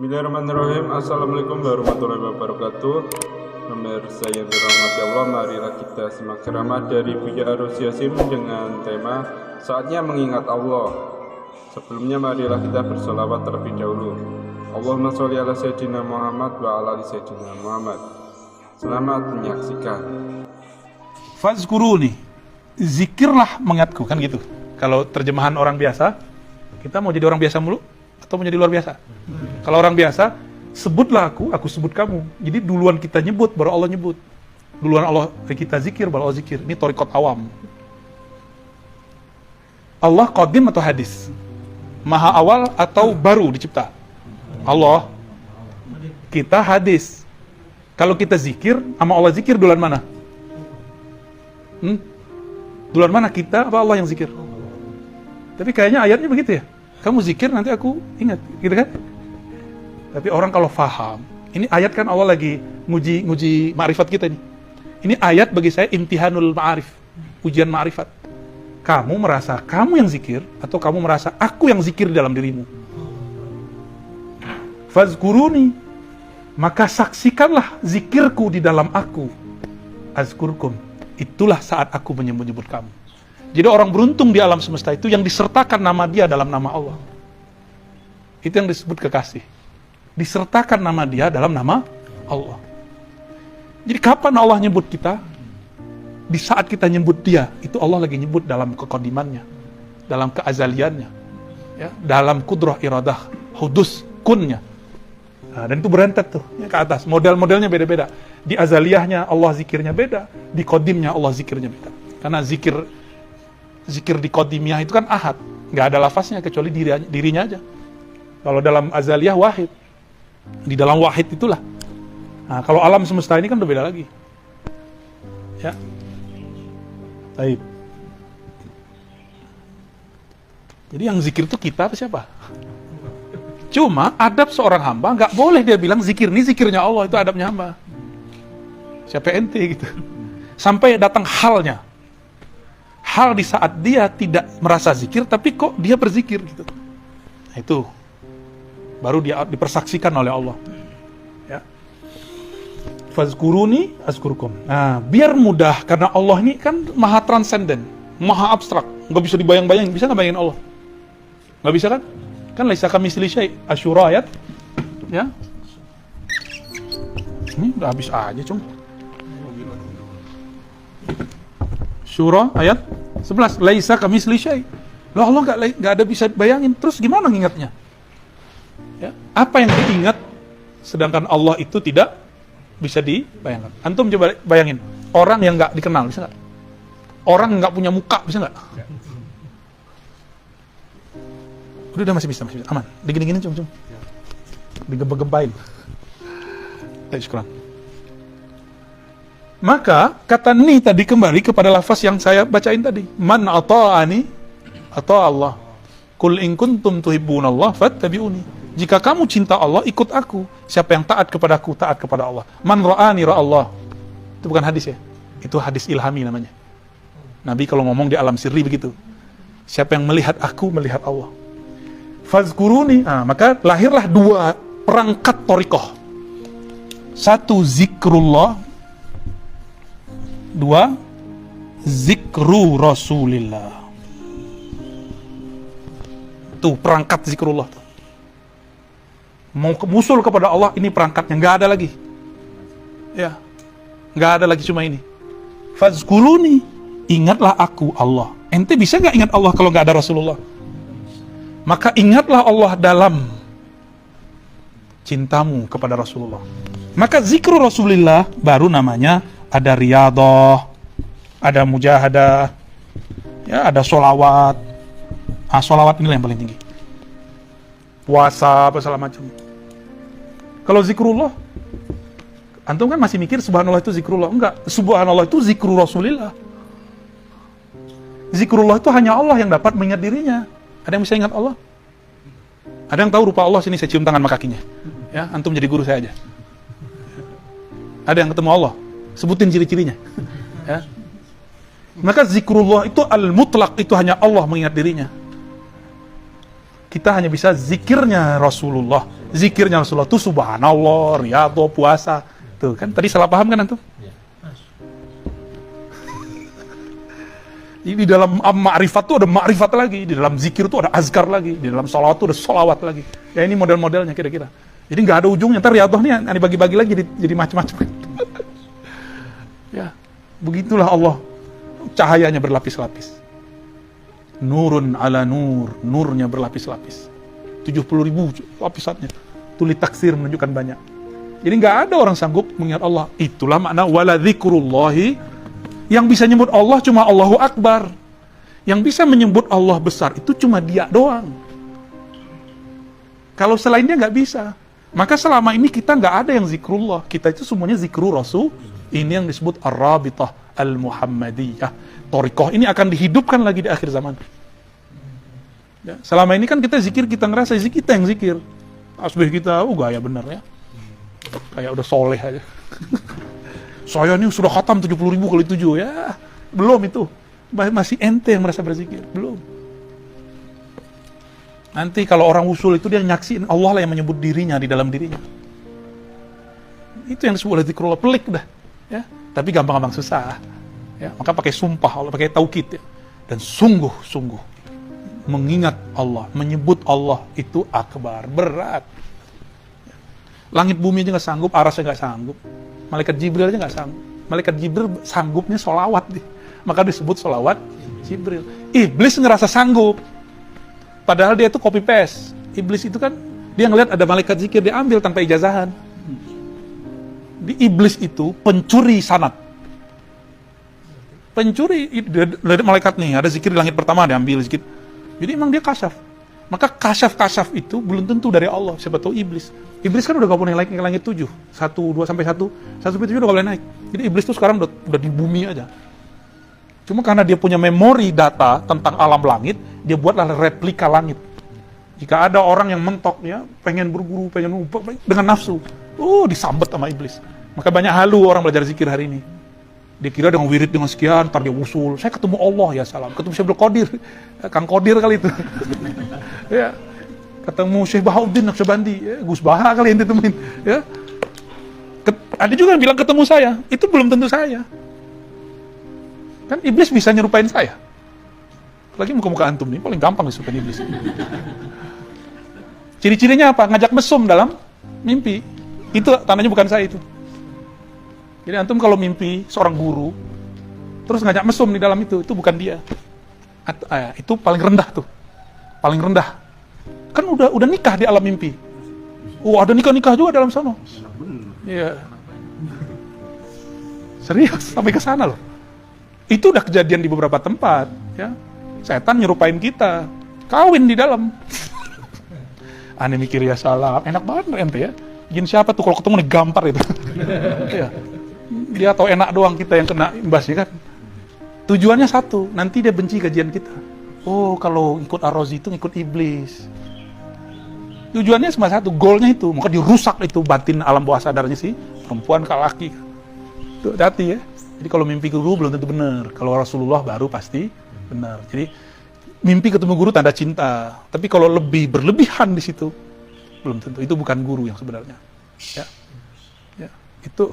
Bismillahirrahmanirrahim. Assalamualaikum warahmatullahi wabarakatuh. Pemirsa yang dirahmati Allah, marilah kita simak ceramah dari Buya Arus Yasin dengan tema Saatnya Mengingat Allah. Sebelumnya marilah kita bersolawat terlebih dahulu. Allahumma sholli ala Sayyidina Muhammad wa ala ali Sayyidina Muhammad. Selamat menyaksikan. Fazkuruni, zikirlah mengingatku, kan gitu. Kalau terjemahan orang biasa, kita mau jadi orang biasa mulu atau mau jadi luar biasa? Kalau orang biasa, sebutlah aku sebut kamu. Jadi duluan kita nyebut, baru Allah nyebut. Duluan Allah kita zikir, baru Allah zikir. Ini thariqat awam. Allah qadim atau hadis? Maha awal atau baru dicipta? Allah. Kita hadis. Kalau kita zikir, sama Allah zikir duluan mana? Duluan mana, kita apa Allah yang zikir? Tapi kayaknya ayatnya begitu ya. Kamu zikir, nanti aku ingat, gitu kan? Tapi orang kalau faham, ini ayat kan Allah lagi nguji ma'rifat kita nih. Ini ayat bagi saya imtihanul ma'arif, ujian ma'rifat. Kamu merasa kamu yang zikir, atau kamu merasa aku yang zikir dalam dirimu? Fazkuruni, maka saksikanlah zikirku di dalam aku. Azkurkum, itulah saat aku menyebut-nyebut kamu. Jadi orang beruntung di alam semesta itu yang disertakan nama dia dalam nama Allah. Itu yang disebut kekasih. Disertakan nama dia dalam nama Allah. Jadi kapan Allah nyebut kita? Di saat kita nyebut dia, itu Allah lagi nyebut dalam kekodimannya, dalam keazaliannya, ya, dalam kudrah iradah, hudus, kunnya. Nah, dan itu berentet tuh ya, ke atas. Model-modelnya beda-beda. Di azaliyahnya Allah zikirnya beda, di kodimnya Allah zikirnya beda. Karena zikir di kodimnya itu kan ahad, nggak ada lafaznya kecuali dirinya aja. Kalau dalam azaliyah wahid, di dalam wahid itulah. Nah, kalau alam semesta ini kan udah beda lagi. Ya. Baik. Jadi yang zikir itu kita apa siapa? Cuma adab seorang hamba nggak boleh dia bilang zikir ini zikirnya Allah, itu adabnya hamba. Siapa ente gitu. Sampai datang halnya. Hal di saat dia tidak merasa zikir tapi kok dia berzikir gitu. Nah, itu baru dia dipersaksikan oleh Allah. Ya. Fazkuruni azkurkum. Nah, biar mudah karena Allah ini kan maha transenden, maha abstrak, nggak bisa dibayang-bayangin. Bisa nggak bayangin Allah? Nggak bisa kan? Kan laisa kamitslihi syai', Asy-Syura ayat. Ya. Ini udah habis aja, Cung. Syura ayat 11, laisa kamitslihi syai'. Loh, Allah nggak ada bisa bayangin. Terus gimana ngingatnya? Ya, apa yang diingat sedangkan Allah itu tidak bisa dibayangkan. Antum coba bayangin, orang yang nggak dikenal, bisa nggak? Orang nggak punya muka, bisa nggak? Udah masih bisa, aman. Digini-gini cum. Digembang-gembain. Baik, syukuran. Maka kata ni tadi kembali kepada lafaz yang saya bacain tadi. Man ata'ani ata Allah. Qul in kuntum tuhibbunallah fattabi'uni. Jika kamu cinta Allah, ikut aku. Siapa yang taat kepadaku, taat kepada Allah. Man ra'ani ra'allah. Itu bukan hadis ya. Itu hadis ilhami namanya. Nabi kalau ngomong di alam sirri begitu. Siapa yang melihat aku, melihat Allah. Fazkuruni. Nah, maka lahirlah dua perangkat thariqah. Satu zikrullah. Dua zikru Rasulillah. Tuh perangkat zikrullah tuh. Mau musul kepada Allah, ini perangkatnya, nggak ada lagi. Ya, nggak ada lagi cuma ini. Fazkuruni, ingatlah aku Allah. Ente bisa nggak ingat Allah kalau nggak ada Rasulullah? Maka ingatlah Allah dalam cintamu kepada Rasulullah. Maka zikru Rasulillah baru namanya ada riyadhah, ada mujahadah, ya, ada sholawat. Ah, sholawat inilah yang paling tinggi. Puasa, apa segala macam. Kalau zikrullah, antum kan masih mikir subhanallah itu zikrullah. Enggak, subhanallah itu zikru Rasulillah. Zikrullah itu hanya Allah yang dapat mengingat dirinya. Ada yang bisa ingat Allah? Ada yang tahu rupa Allah? Sini saya cium tangan sama kakinya. Ya, antum jadi guru saya aja. Ada yang ketemu Allah? Sebutin ciri-cirinya. Ya. Maka zikrullah itu al-mutlaq, itu hanya Allah mengingat dirinya. Kita hanya bisa zikirnya Rasulullah Zikirnya Rasulullah tuh subhanallah, riyadhah, puasa. Tuh kan tadi salah paham kan antum? Di dalam ma'rifat tuh ada ma'rifat lagi, di dalam zikir tuh ada azkar lagi, di dalam sholawat tuh ada sholawat lagi. Ya ini model-modelnya kira-kira. Jadi nggak ada ujungnya, ntar riyadhah nih dibagi-bagi lagi jadi macam-macam. Ya, begitulah Allah, cahayanya berlapis-lapis. Nurun ala nur, nurnya berlapis-lapis. 70.000 lapisannya. Tuli taksir menunjukkan banyak. Jadi nggak ada orang sanggup mengingat Allah. Itulah makna wala dzikrullahi. Yang bisa nyebut Allah cuma Allahu Akbar. Yang bisa menyebut Allah besar itu cuma Dia doang. Kalau selainnya nggak bisa. Maka selama ini kita nggak ada yang zikrullah. Kita itu semuanya zikru Rasul. Ini yang disebut Ar-Rabitah Al-Muhammadiyah. Thariqah ini akan dihidupkan lagi di akhir zaman. Ya, selama ini kan kita zikir, kita ngerasa kita yang zikir. Tasbih kita, gaya bener ya. Kayak udah soleh aja. Saya ini sudah khatam 70.000 kali 7 ya. Belum itu. Masih ente yang merasa berzikir. Belum. Nanti kalau orang usul itu dia nyaksiin Allah lah yang menyebut dirinya di dalam dirinya. Itu yang disebut oleh zikrullah. Pelik dah. Ya. Tapi gampang-gampang susah. Ya. Maka pakai sumpah Allah, pakai taukid ya. Dan sungguh-sungguh mengingat Allah, menyebut Allah itu akbar, berat. Langit bumi aja nggak sanggup, arasnya nggak sanggup. Malaikat Jibril aja nggak sanggup. Malaikat Jibril sanggupnya sholawat. Maka disebut sholawat Jibril. Iblis ngerasa sanggup. Padahal dia itu copy paste. Iblis itu kan, dia ngelihat ada malaikat zikir, dia ambil tanpa ijazahan. Di iblis itu pencuri sanad. Pencuri, dari malaikat nih, ada zikir di langit pertama, dia ambil zikir. Jadi emang dia kasyaf. Maka kasyaf-kasyaf itu belum tentu dari Allah. Siapa tahu iblis. Iblis kan udah gak boleh naik ke langit 7. 1, 2, sampai 1. 1 sampai 7 udah gak boleh naik. Jadi iblis tuh sekarang udah di bumi aja. Cuma karena dia punya memori data tentang alam langit, dia buatlah replika langit. Jika ada orang yang mentok ya, pengen berguru, pengen dengan nafsu, disambet sama iblis. Maka banyak halu orang belajar zikir hari ini. Dia kira dengan wirid dengan sekian, ntar dia usul. Saya ketemu Allah ya salam. Ketemu Syekh Qadir, Kang Qadir kali itu. Ya, ketemu Syekh Bahauddin Naqsyabandi, Gus Baha kali yang ditemuin. Ya, ada juga yang bilang ketemu saya. Itu belum tentu saya. Kan iblis bisa nyerupain saya. Lagi muka-muka antum nih paling gampang disuruhin iblis. Ciri-cirinya apa? Ngajak mesum dalam mimpi. Itu tandanya bukan saya itu. Jadi antum kalau mimpi seorang guru terus ngajak mesum di dalam itu bukan dia. Itu paling rendah tuh. Paling rendah. Kan udah nikah di alam mimpi. Ada nikah juga dalam sana. Iya. Serius sampai ke sana loh. Itu udah kejadian di beberapa tempat, ya. Setan nyerupain kita. Kawin di dalam. Aneh mikir ya salah. Enak banget ente ya. Jin siapa tuh kalau ketemu nih gampar itu. Iya. Dia tahu enak doang, kita yang kena imbasnya kan. Tujuannya satu, nanti dia benci kajian kita. Kalau ikut Ar-Razi itu ngikut iblis. Tujuannya cuma satu, goalnya itu, maka dirusak itu batin alam bawah sadarnya sih, perempuan ke laki. Tuh hati ya. Jadi kalau mimpi guru belum tentu benar, kalau Rasulullah baru pasti benar. Jadi mimpi ketemu guru tanda cinta, tapi kalau lebih berlebihan di situ belum tentu. Itu bukan guru yang sebenarnya. Ya.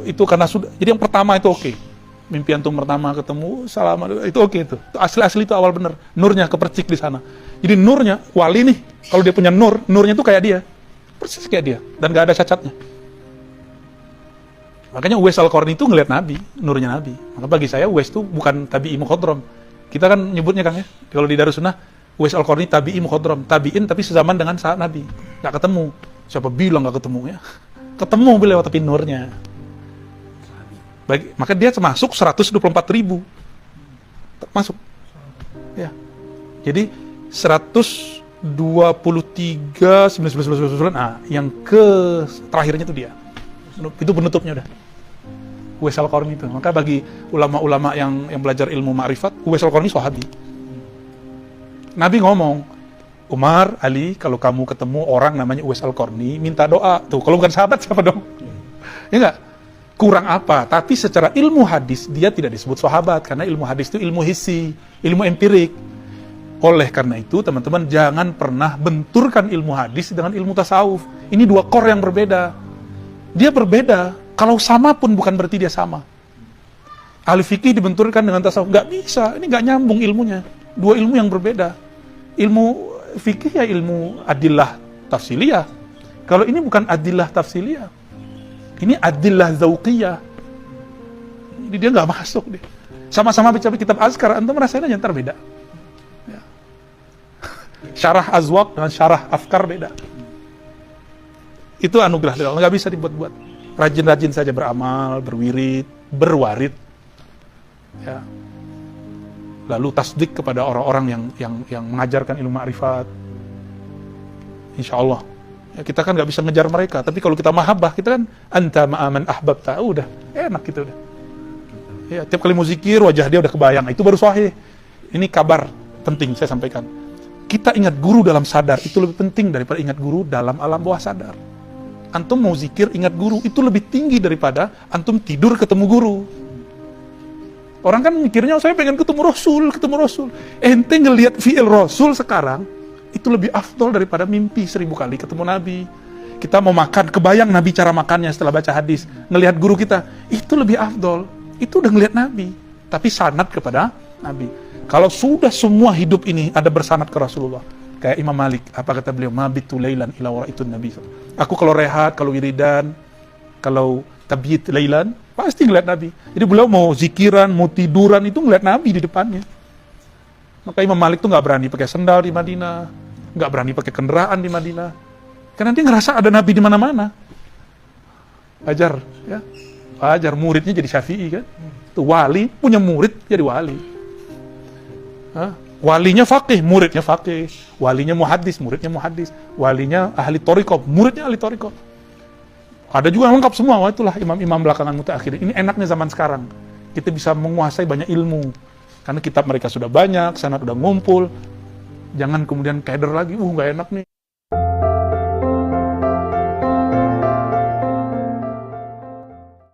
Itu karena sudah. Jadi yang pertama itu oke. Mimpi antum pertama ketemu salam itu oke itu. Asli itu awal bener. Nurnya kepercik di sana. Jadi nurnya wali nih. Kalau dia punya nurnya itu kayak dia. Persis kayak dia dan gak ada cacatnya. Makanya Uwais Al-Qarni itu ngelihat Nabi, nurnya Nabi. Maka bagi saya Uwais itu bukan tabi'i mukhadram. Kita kan nyebutnya Kang ya. Kalau di Darussunnah Uwais Al-Qarni tabi'i mukhadram. Tabi'in tapi sezaman dengan saat Nabi. Gak ketemu. Siapa bilang gak ketemu ya? Ketemu beliau tapi nurnya. Maka dia termasuk 124.000 masuk ya. Jadi 123 yang ke terakhirnya itu dia. Itu penutupnya udah. Uwais Al-Qarni itu. Maka bagi ulama-ulama yang belajar ilmu ma'rifat, Uwais Al-Qarni sahabi. Nabi ngomong, Umar, Ali, kalau kamu ketemu orang namanya Uwais Al-Qarni, minta doa. Tuh, kalau bukan sahabat siapa dong? Ya enggak? Kurang apa? Tapi secara ilmu hadis dia tidak disebut sahabat karena ilmu hadis itu ilmu hissi, ilmu empirik. Oleh karena itu, teman-teman jangan pernah benturkan ilmu hadis dengan ilmu tasawuf. Ini dua core yang berbeda. Dia berbeda. Kalau sama pun bukan berarti dia sama. Ahli fikih dibenturkan dengan tasawuf, nggak bisa. Ini nggak nyambung ilmunya. Dua ilmu yang berbeda. Ilmu fikih ya ilmu adillah tafsiliyah. Kalau ini bukan adillah tafsiliyah. Ini adillah zauqiyah. Jadi dia nggak masuk deh. Sama-sama baca kitab azkar, antum merasain aja ntar beda. Ya. Syarah azwaq dengan syarah afkar beda. Itu anugerah dari Allah, nggak bisa dibuat-buat. Rajin-rajin saja beramal, berwirid, berwarid. Ya. Lalu tasdik kepada orang-orang yang mengajarkan ilmu ma'rifat. Insya Allah. Ya, kita kan nggak bisa ngejar mereka, tapi kalau kita mahabbah, kita kan anta ma'aman ahbabta, udah enak gitu udah. Ya, tiap kali mau zikir wajah dia udah kebayang, itu baru sahih. Ini kabar penting saya sampaikan. Kita ingat guru dalam sadar itu lebih penting daripada ingat guru dalam alam bawah sadar. Antum mau zikir ingat guru itu lebih tinggi daripada antum tidur ketemu guru. Orang kan mikirnya saya pengen ketemu Rasul. Ente ngelihat fi'il Rasul sekarang itu lebih afdol daripada mimpi 1000 kali ketemu Nabi. Kita mau makan, kebayang Nabi cara makannya setelah baca hadis. Ngelihat guru kita, itu lebih afdol. Itu udah ngelihat Nabi, tapi sanad kepada Nabi. Kalau sudah semua hidup ini ada bersanad ke Rasulullah, kayak Imam Malik, apa kata beliau? Mabitu lailan ila waraitun Nabi. Aku kalau rehat, kalau wiridan, kalau tabyit lailan, pasti ngelihat Nabi. Jadi beliau mau zikiran, mau tiduran itu ngelihat Nabi di depannya. Maka Imam Malik tuh nggak berani pakai sendal di Madinah, nggak berani pakai kendaraan di Madinah, karena dia ngerasa ada Nabi di mana-mana. Ajar, ya. Wajar, muridnya jadi Syafi'i kan. Tuh wali punya murid jadi wali. Walinya faqih, muridnya faqih. Walinya muhaddis, muridnya muhaddis. Walinya ahli thariqah, muridnya ahli thariqah. Ada juga yang lengkap semua. Wah, itulah imam-imam belakangan mutaakhirin. Ini enaknya zaman sekarang. Kita bisa menguasai banyak ilmu. Karena kitab mereka sudah banyak, sanad udah ngumpul. Jangan kemudian keder lagi, nggak enak nih.